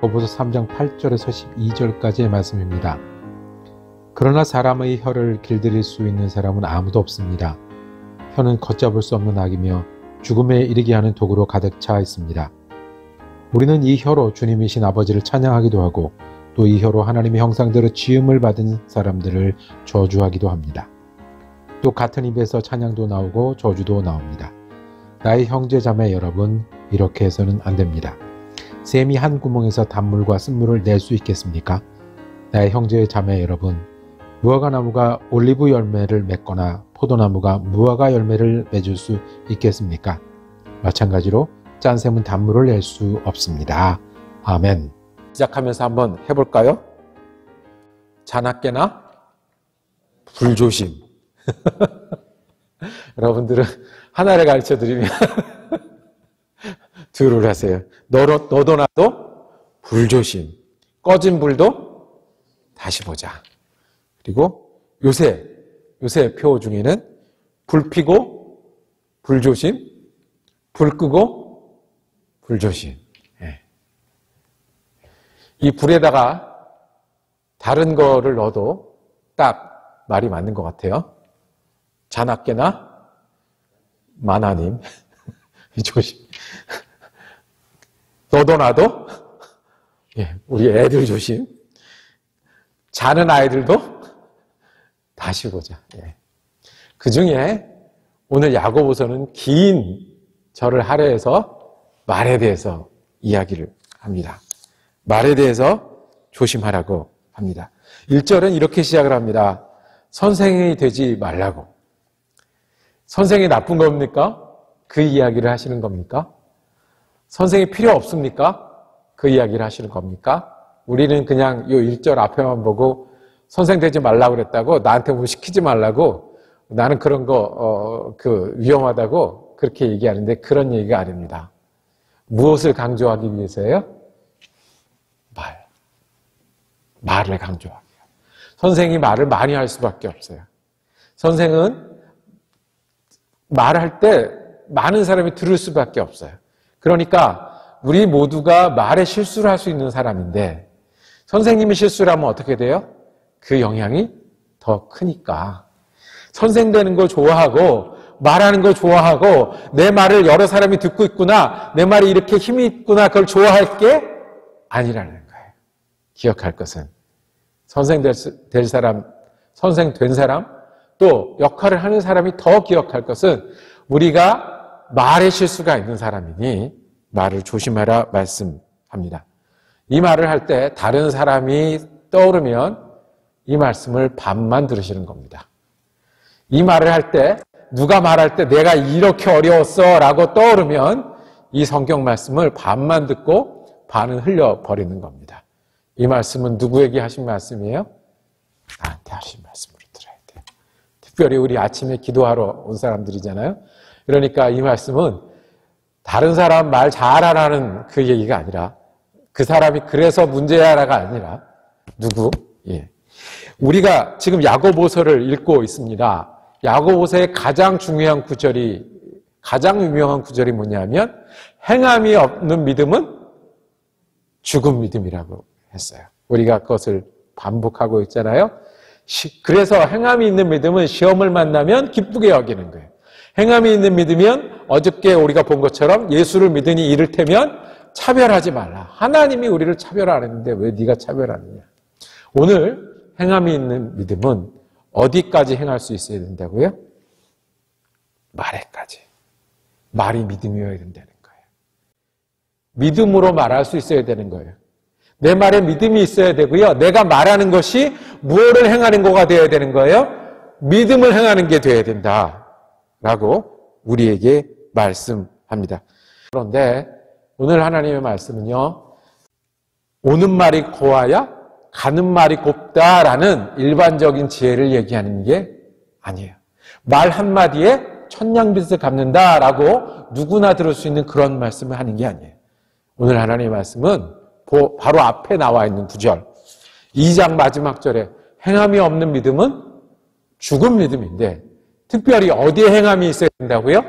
야고보서 3장 8절에서 12절까지의 말씀입니다. 그러나 사람의 혀를 길들일 수 있는 사람은 아무도 없습니다. 혀는 걷잡을 수 없는 악이며 죽음에 이르게 하는 독으로 가득 차 있습니다. 우리는 이 혀로 주님이신 아버지를 찬양하기도 하고 또 이 혀로 하나님의 형상대로 지음을 받은 사람들을 저주하기도 합니다. 또 같은 입에서 찬양도 나오고 저주도 나옵니다. 나의 형제 자매 여러분, 이렇게 해서는 안 됩니다. 샘이 한 구멍에서 단물과 쓴물을 낼 수 있겠습니까? 나의 형제 자매 여러분, 무화과나무가 올리브 열매를 맺거나 포도나무가 무화과 열매를 맺을 수 있겠습니까? 마찬가지로 짠샘은 단물을 낼 수 없습니다. 아멘. 시작하면서 한번 해볼까요? 자나깨나 불조심. 여러분들은 하나를 가르쳐 드리면 둘을 하세요. 너도 나도 불조심. 꺼진 불도 다시 보자. 그리고 요새 표어 중에는 불 피고 불조심, 불 끄고 불조심. 이 불에다가 다른 거를 넣어도 딱 말이 맞는 것 같아요. 자나깨나 마나님 조심. 너도 나도 우리 애들 조심. 자는 아이들도 다시 보자. 그 중에 오늘 야고보서는 긴 절을 할애해서 말에 대해서 이야기를 합니다. 말에 대해서 조심하라고 합니다. 1절은 이렇게 시작을 합니다. 선생이 되지 말라고. 선생이 나쁜 겁니까? 그 이야기를 하시는 겁니까? 선생이 필요 없습니까? 그 이야기를 하시는 겁니까? 우리는 그냥 이 1절 앞에만 보고 선생 되지 말라고 그랬다고, 나한테 뭐 시키지 말라고, 나는 그런 거 위험하다고 그렇게 얘기하는데 그런 얘기가 아닙니다. 무엇을 강조하기 위해서예요? 말을 강조하게요. 선생이 말을 많이 할 수밖에 없어요. 선생은 말할 때 많은 사람이 들을 수밖에 없어요. 그러니까 우리 모두가 말에 실수를 할 수 있는 사람인데 선생님이 실수를 하면 어떻게 돼요? 그 영향이 더 크니까. 선생 되는 거 좋아하고 말하는 거 좋아하고 내 말을 여러 사람이 듣고 있구나, 내 말이 이렇게 힘이 있구나, 그걸 좋아할 게 아니라는 거예요. 기억할 것은 선생 될 사람, 선생 된 사람, 또 역할을 하는 사람이 더 기억할 것은 우리가 말에 실수가 있는 사람이니 말을 조심하라 말씀합니다. 이 말을 할 때 다른 사람이 떠오르면 이 말씀을 반만 들으시는 겁니다. 이 말을 할 때 누가 말할 때 내가 이렇게 어려웠어 라고 떠오르면 이 성경 말씀을 반만 듣고 반은 흘려버리는 겁니다. 이 말씀은 누구에게 하신 말씀이에요? 나한테 하신 말씀으로 들어야 돼요. 특별히 우리 아침에 기도하러 온 사람들이잖아요. 그러니까 이 말씀은 다른 사람 말 잘하라는 그 얘기가 아니라 그 사람이 그래서 문제야라가 아니라 누구? 우리가 지금 야고보서를 읽고 있습니다. 야고보서의 가장 중요한 구절이, 가장 유명한 구절이 뭐냐면 행함이 없는 믿음은 죽은 믿음이라고 했어요. 우리가 그것을 반복하고 있잖아요. 그래서 행함이 있는 믿음은 시험을 만나면 기쁘게 여기는 거예요. 행함이 있는 믿으면 어저께 우리가 본 것처럼 예수를 믿으니 이를테면 차별하지 말라. 하나님이 우리를 차별 안 했는데 왜 네가 차별하느냐. 오늘 행함이 있는 믿음은 어디까지 행할 수 있어야 된다고요? 말에까지. 말이 믿음이어야 된다는 거예요. 믿음으로 말할 수 있어야 되는 거예요. 내 말에 믿음이 있어야 되고요. 내가 말하는 것이 무엇을 행하는 거가 되어야 되는 거예요? 믿음을 행하는 게 되어야 된다라고 우리에게 말씀합니다. 그런데 오늘 하나님의 말씀은요, 오는 말이 고와야 가는 말이 곱다라는 일반적인 지혜를 얘기하는 게 아니에요. 말 한마디에 천냥빚을 갚는다라고 누구나 들을 수 있는 그런 말씀을 하는 게 아니에요. 오늘 하나님의 말씀은 바로 앞에 나와 있는 구절, 2장 마지막 절에 행함이 없는 믿음은 죽은 믿음인데 특별히 어디에 행함이 있어야 된다고요?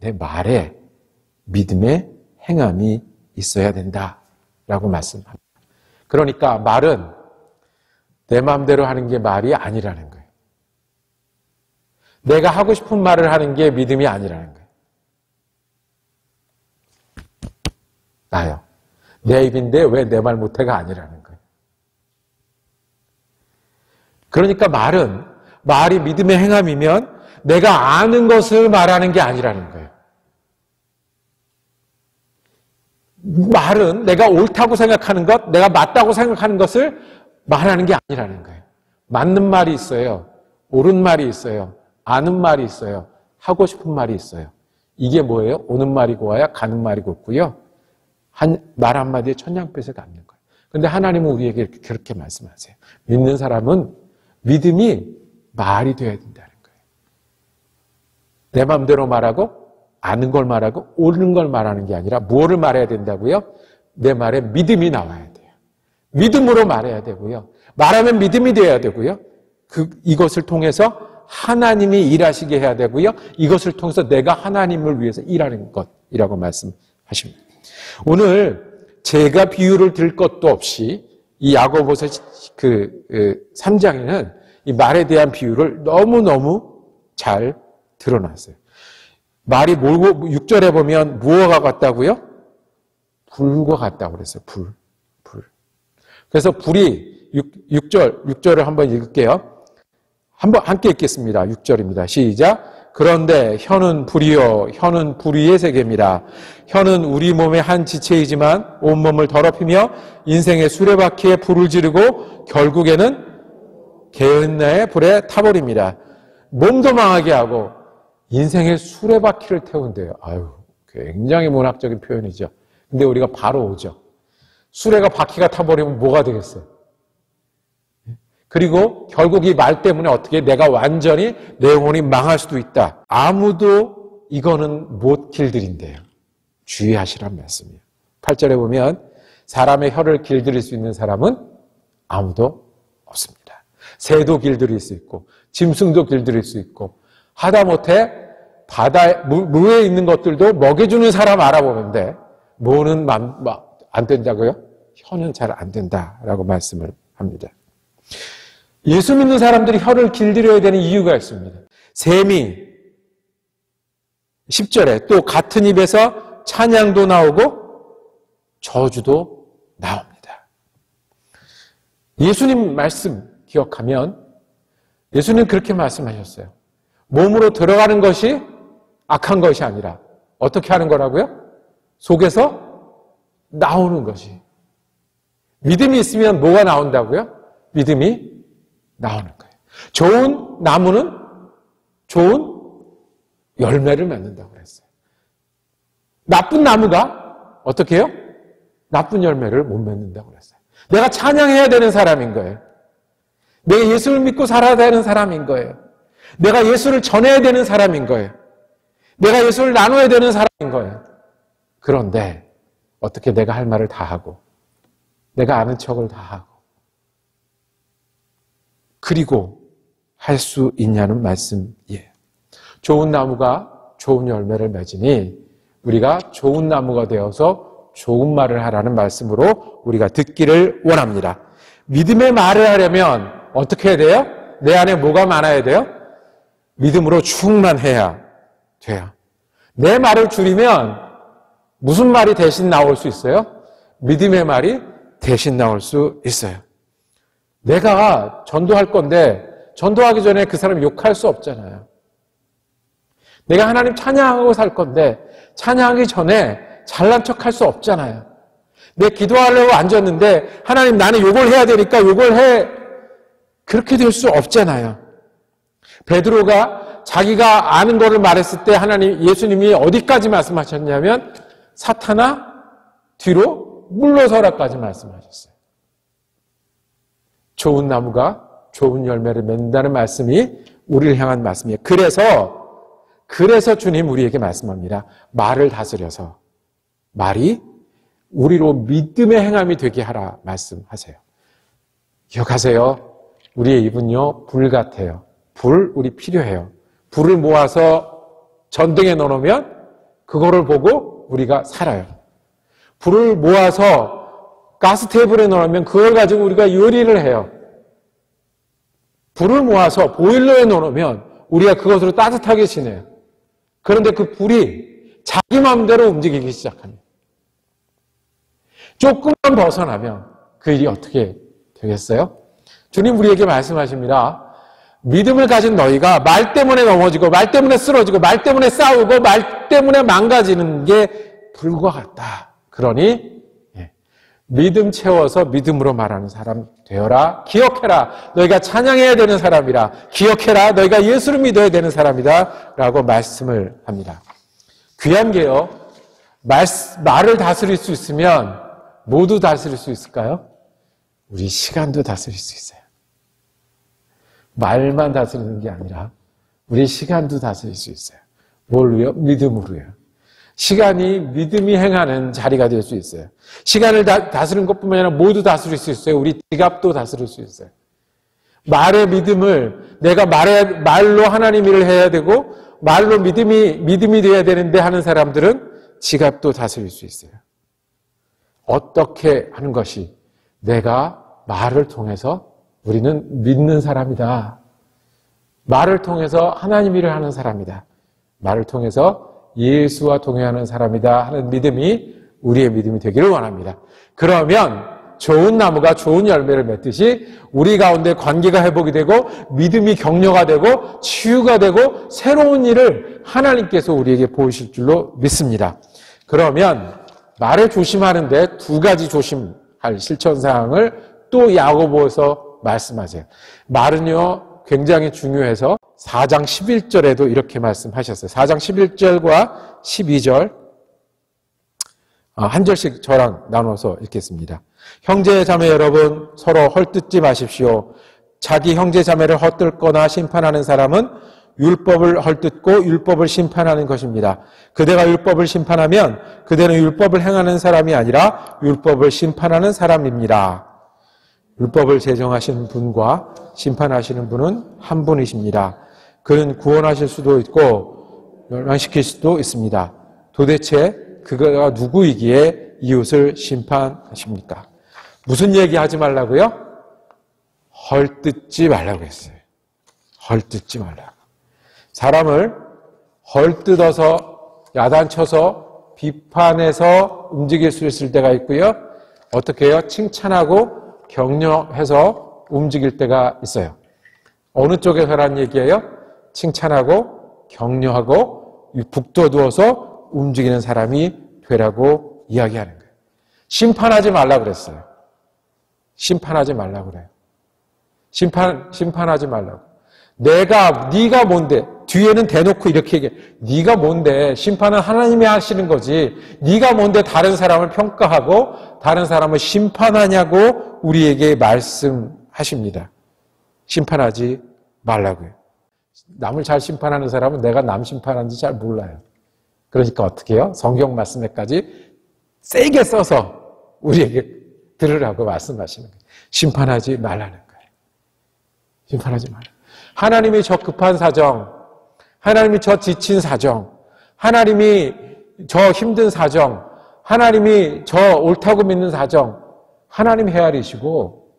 내 말에 믿음의 행함이 있어야 된다 라고 말씀합니다. 그러니까 말은 내 마음대로 하는 게 말이 아니라는 거예요. 내가 하고 싶은 말을 하는 게 믿음이 아니라는 거예요. 나요. 내 입인데 왜 내 말 못해가 아니라는 거예요. 그러니까 말이 믿음의 행함이면 내가 아는 것을 말하는 게 아니라는 거예요. 말은 내가 옳다고 생각하는 것, 내가 맞다고 생각하는 것을 말하는 게 아니라는 거예요. 맞는 말이 있어요. 옳은 말이 있어요. 아는 말이 있어요. 하고 싶은 말이 있어요. 이게 뭐예요? 오는 말이 고와야 가는 말이 곱고요. 말 한마디에 천냥빚을 갚는 거예요. 그런데 하나님은 우리에게 그렇게 말씀하세요. 믿는 사람은 믿음이 말이 되어야 된다는 거예요. 내 마음대로 말하고 아는 걸 말하고 옳은 걸 말하는 게 아니라 무엇을 말해야 된다고요? 내 말에 믿음이 나와야 돼요. 믿음으로 말해야 되고요. 말하면 믿음이 되어야 되고요. 이것을 통해서 하나님이 일하시게 해야 되고요. 이것을 통해서 내가 하나님을 위해서 일하는 것이라고 말씀하십니다. 오늘 제가 비유를 들 것도 없이 이 야고보서 3장에는 이 말에 대한 비유를 너무너무 잘 드러났어요. 말이 6절에 보면 무엇과 같다고요? 불과 같다고 그랬어요. 불. 그래서 불이 6절을 한번 읽을게요. 함께 읽겠습니다. 6절입니다. 시작. 그런데 혀는 불이요 혀는 불의의 세계입니다. 혀는 우리 몸의 한 지체이지만 온몸을 더럽히며 인생의 수레바퀴에 불을 지르고 결국에는 게으름의 불에 타버립니다. 몸도 망하게 하고 인생의 수레바퀴를 태운대요. 굉장히 문학적인 표현이죠. 근데 우리가 바로 오죠. 수레가 바퀴가 타버리면 뭐가 되겠어요? 그리고 결국 이 말 때문에 어떻게 내가 완전히 내 영혼이 망할 수도 있다. 아무도 이거는 못 길들인대요. 주의하시란 말씀이에요. 8절에 보면 사람의 혀를 길들일 수 있는 사람은 아무도 없습니다. 새도 길들일 수 있고 짐승도 길들일 수 있고 하다못해 물에 있는 것들도 먹여주는 사람 알아보는데 뭐는 안 된다고요? 혀는 잘 안 된다라고 말씀을 합니다. 예수 믿는 사람들이 혀를 길들여야 되는 이유가 있습니다. 셈이 10절에 또 같은 입에서 찬양도 나오고 저주도 나옵니다. 예수님 말씀 기억하면 예수님 그렇게 말씀하셨어요. 몸으로 들어가는 것이 악한 것이 아니라 어떻게 하는 거라고요? 속에서 나오는 것이. 믿음이 있으면 뭐가 나온다고요? 믿음이 나오는 거예요. 좋은 나무는 좋은 열매를 맺는다고 그랬어요. 나쁜 나무가 어떻게 해요? 나쁜 열매를 못 맺는다고 그랬어요. 내가 찬양해야 되는 사람인 거예요. 내가 예수를 믿고 살아야 되는 사람인 거예요. 내가 예수를 전해야 되는 사람인 거예요. 내가 예수를 나눠야 되는 사람인 거예요. 그런데 어떻게 내가 할 말을 다 하고 내가 아는 척을 다 하고 그리고 할 수 있냐는 말씀이에요. 좋은 나무가 좋은 열매를 맺으니 우리가 좋은 나무가 되어서 좋은 말을 하라는 말씀으로 우리가 듣기를 원합니다. 믿음의 말을 하려면 어떻게 해야 돼요? 내 안에 뭐가 많아야 돼요? 믿음으로 충만해야 돼요. 내 말을 줄이면 무슨 말이 대신 나올 수 있어요? 믿음의 말이 대신 나올 수 있어요. 내가 전도할 건데 전도하기 전에 그 사람 욕할 수 없잖아요. 내가 하나님 찬양하고 살 건데 찬양하기 전에 잘난 척할 수 없잖아요. 내 기도하려고 앉았는데 하나님 나는 욕을 해야 되니까 욕을 해. 그렇게 될 수 없잖아요. 베드로가 자기가 아는 거를 말했을 때 예수님이 어디까지 말씀하셨냐면 사탄아 뒤로 물러서라까지 말씀하셨어요. 좋은 나무가 좋은 열매를 맺는다는 말씀이 우리를 향한 말씀이에요. 그래서 주님 우리에게 말씀합니다. 말을 다스려서 말이 우리로 믿음의 행함이 되게 하라 말씀하세요. 기억하세요. 우리의 입은요 불 같아요. 불 우리 필요해요. 불을 모아서 전등에 넣어놓으면 그거를 보고 우리가 살아요. 불을 모아서 가스 테이블에 넣으면 그걸 가지고 우리가 요리를 해요. 불을 모아서 보일러에 넣으면 우리가 그것으로 따뜻하게 지내요. 그런데 그 불이 자기 마음대로 움직이기 시작합니다. 조금만 벗어나면 그 일이 어떻게 되겠어요? 주님 우리에게 말씀하십니다. 믿음을 가진 너희가 말 때문에 넘어지고 말 때문에 쓰러지고 말 때문에 싸우고 말 때문에 망가지는 게 불과 같다. 그러니 믿음 채워서 믿음으로 말하는 사람 되어라. 기억해라. 너희가 찬양해야 되는 사람이라. 기억해라. 너희가 예수를 믿어야 되는 사람이다. 라고 말씀을 합니다. 귀한 게요. 말을 다스릴 수 있으면 모두 다스릴 수 있을까요? 우리 시간도 다스릴 수 있어요. 말만 다스리는 게 아니라 우리 시간도 다스릴 수 있어요. 뭘로요? 믿음으로요. 시간이 믿음이 행하는 자리가 될 수 있어요. 시간을 다스리는 것뿐만 아니라 모두 다스릴 수 있어요. 우리 지갑도 다스릴 수 있어요. 말의 믿음을 내가 말로 하나님 일을 해야 되고 말로 믿음이 돼야 되는데 하는 사람들은 지갑도 다스릴 수 있어요. 어떻게 하는 것이 내가 말을 통해서 우리는 믿는 사람이다. 말을 통해서 하나님 일을 하는 사람이다. 말을 통해서 예수와 동행하는 사람이다 하는 믿음이 우리의 믿음이 되기를 원합니다. 그러면 좋은 나무가 좋은 열매를 맺듯이 우리 가운데 관계가 회복이 되고 믿음이 격려가 되고 치유가 되고 새로운 일을 하나님께서 우리에게 보이실 줄로 믿습니다. 그러면 말에 조심하는데 두 가지 조심할 실천사항을 또 야고보에서 말씀하세요. 말은요 굉장히 중요해서 4장 11절에도 이렇게 말씀하셨어요. 4장 11절과 12절 한 절씩 저랑 나눠서 읽겠습니다. 형제 자매 여러분 서로 헐뜯지 마십시오. 자기 형제 자매를 헛들거나 심판하는 사람은 율법을 헐뜯고 율법을 심판하는 것입니다. 그대가 율법을 심판하면 그대는 율법을 행하는 사람이 아니라 율법을 심판하는 사람입니다. 율법을 제정하신 분과 심판하시는 분은 한 분이십니다. 그는 구원하실 수도 있고 멸망시킬 수도 있습니다. 도대체 그가 누구이기에 이웃을 심판하십니까? 무슨 얘기하지 말라고요? 헐뜯지 말라고 했어요. 헐뜯지 말라고. 사람을 헐뜯어서 야단쳐서 비판해서 움직일 수 있을 때가 있고요. 어떻게 해요? 칭찬하고 격려해서 움직일 때가 있어요. 어느 쪽에서라는 얘기예요? 칭찬하고 격려하고 북돋워서 움직이는 사람이 되라고 이야기하는 거예요. 심판하지 말라 그랬어요. 심판하지 말라 그래요. 심판하지 말라고. 네가 뭔데? 뒤에는 대놓고 이렇게 얘기해. 네가 뭔데? 심판은 하나님이 하시는 거지. 네가 뭔데 다른 사람을 평가하고 다른 사람을 심판하냐고 우리에게 말씀하십니다. 심판하지 말라고요. 남을 잘 심판하는 사람은 내가 남 심판하는지 잘 몰라요. 그러니까 어떻게 해요? 성경 말씀에까지 세게 써서 우리에게 들으라고 말씀하시는 거예요. 심판하지 말라는 거예요. 심판하지 말라. 하나님이 저 급한 사정, 하나님이 저 지친 사정, 하나님이 저 힘든 사정, 하나님이 저 옳다고 믿는 사정, 하나님이 헤아리시고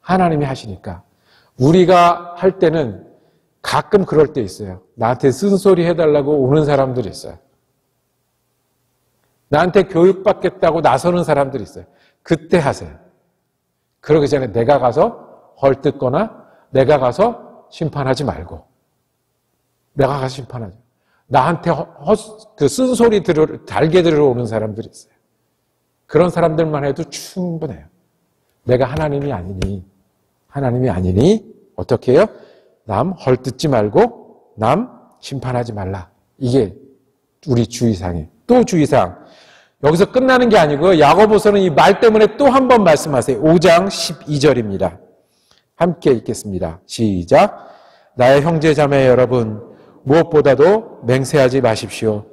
하나님이 하시니까 우리가 할 때는 가끔 그럴 때 있어요. 나한테 쓴소리 해달라고 오는 사람들이 있어요. 나한테 교육받겠다고 나서는 사람들이 있어요. 그때 하세요. 그러기 전에 내가 가서 헐뜯거나 내가 가서 심판하지 말고 내가 가서 심판하지. 나한테 그 쓴소리 달게 들으러 오는 사람들이 있어요. 그런 사람들만 해도 충분해요. 내가 하나님이 아니니 어떻게 해요? 남 헐뜯지 말고 남 심판하지 말라. 이게 우리 주의사항이에요. 또 주의사항. 여기서 끝나는 게 아니고요. 야고보서는 이 말 때문에 또 한 번 말씀하세요. 5장 12절입니다. 함께 읽겠습니다. 시작. 나의 형제 자매 여러분 무엇보다도 맹세하지 마십시오.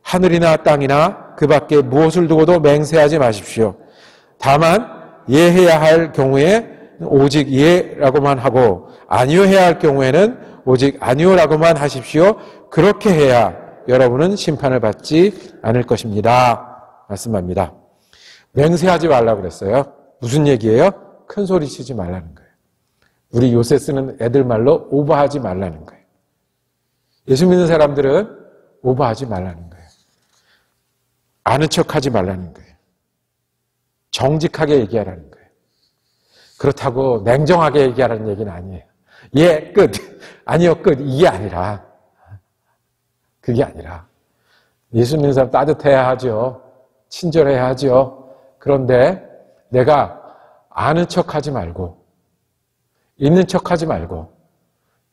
하늘이나 땅이나 그 밖에 무엇을 두고도 맹세하지 마십시오. 다만 예해야 할 경우에 오직 예라고만 하고 아니요 해야 할 경우에는 오직 아니요라고만 하십시오. 그렇게 해야 여러분은 심판을 받지 않을 것입니다. 말씀합니다. 맹세하지 말라고 그랬어요. 무슨 얘기예요? 큰 소리 치지 말라는 거예요. 우리 요새 쓰는 애들 말로 오버하지 말라는 거예요. 예수 믿는 사람들은 오버하지 말라는 거예요. 아는 척하지 말라는 거예요. 정직하게 얘기하라는 거예요. 그렇다고 냉정하게 얘기하라는 얘기는 아니에요. 예, 끝. 아니요, 끝. 이게 아니라. 그게 아니라. 예수 믿는 사람 따뜻해야 하죠. 친절해야 하죠. 그런데 내가 아는 척하지 말고, 있는 척하지 말고,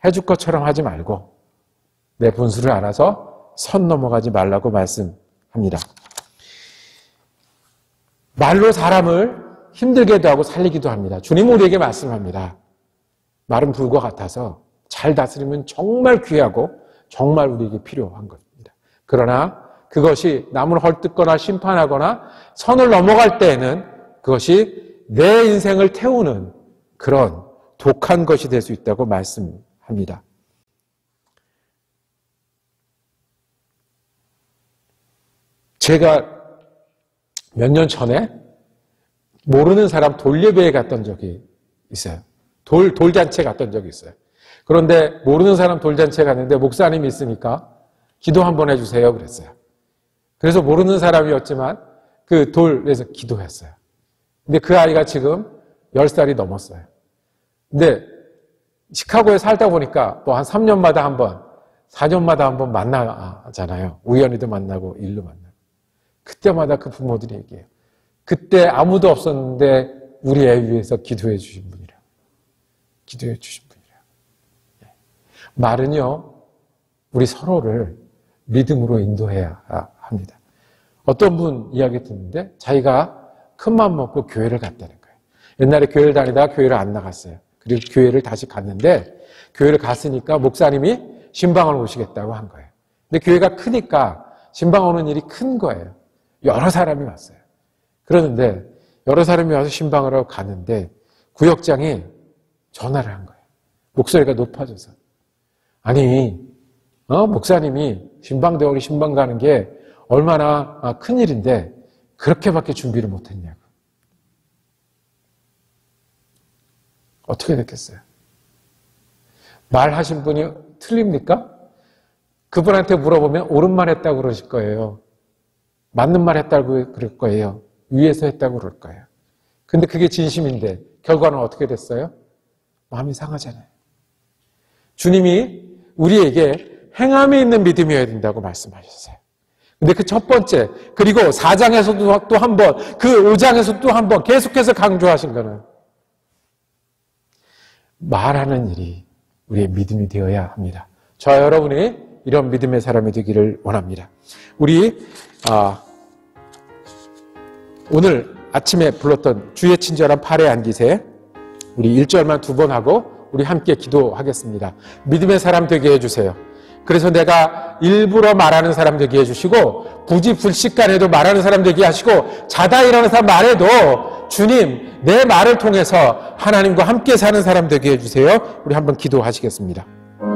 해줄 것처럼 하지 말고, 내 분수를 알아서 선 넘어가지 말라고 말씀합니다. 말로 사람을 힘들게도 하고 살리기도 합니다. 주님은 우리에게 말씀합니다. 말은 불과 같아서 잘 다스리면 정말 귀하고 정말 우리에게 필요한 것입니다. 그러나 그것이 남을 헐뜯거나 심판하거나 선을 넘어갈 때에는 그것이 내 인생을 태우는 그런 독한 것이 될 수 있다고 말씀합니다. 제가 몇 년 전에 모르는 사람 돌예배에 갔던 적이 있어요. 돌잔치에 갔던 적이 있어요. 그런데 모르는 사람 돌잔치에 갔는데 목사님이 있으니까 기도 한번 해주세요 그랬어요. 그래서 모르는 사람이었지만 그 돌에서 기도했어요. 근데 그 아이가 지금 10살이 넘었어요. 근데 시카고에 살다 보니까 뭐 한 3년마다 한 번, 4년마다 한 번 만나잖아요. 우연히도 만나고 일로 만나고. 그때마다 그 부모들이 얘기해요. 그때 아무도 없었는데 우리 애 위해서 기도해 주신 분이라. 기도해 주신 분이라. 말은요, 우리 서로를 믿음으로 인도해야 합니다. 어떤 분 이야기 듣는데 자기가 큰 맘 먹고 교회를 갔다는 거예요. 옛날에 교회를 다니다가 교회를 안 나갔어요. 그리고 교회를 다시 갔는데 교회를 갔으니까 목사님이 신방을 오시겠다고 한 거예요. 근데 교회가 크니까 신방 오는 일이 큰 거예요. 여러 사람이 왔어요. 그러는데 여러 사람이 와서 신방을 하고 가는데 구역장이 전화를 한 거예요. 목소리가 높아져서. 아니, 목사님이 신방대원이 신방 가는 게 얼마나 큰 일인데 그렇게밖에 준비를 못했냐고. 어떻게 됐겠어요? 말하신 분이 틀립니까? 그분한테 물어보면 옳은 말 했다고 그러실 거예요. 맞는 말 했다고 그럴 거예요. 위에서 했다고 그럴 거예요. 근데 그게 진심인데 결과는 어떻게 됐어요? 마음이 상하잖아요. 주님이 우리에게 행함이 있는 믿음이어야 된다고 말씀하셨어요. 근데 그 첫 번째, 그리고 4장에서도 또 한 번, 그 5장에서 또 한 번 계속해서 강조하신 거는 말하는 일이 우리의 믿음이 되어야 합니다. 저와 여러분이 이런 믿음의 사람이 되기를 원합니다. 우리 오늘 아침에 불렀던 주의 친절한 팔에 안기세, 우리 1절만 2번 하고 우리 함께 기도하겠습니다. 믿음의 사람 되게 해주세요. 그래서 내가 일부러 말하는 사람 되게 해주시고 부지불식간에도 말하는 사람 되게 하시고 자다 일어나서 말해도 주님 내 말을 통해서 하나님과 함께 사는 사람 되게 해주세요. 우리 한번 기도하시겠습니다.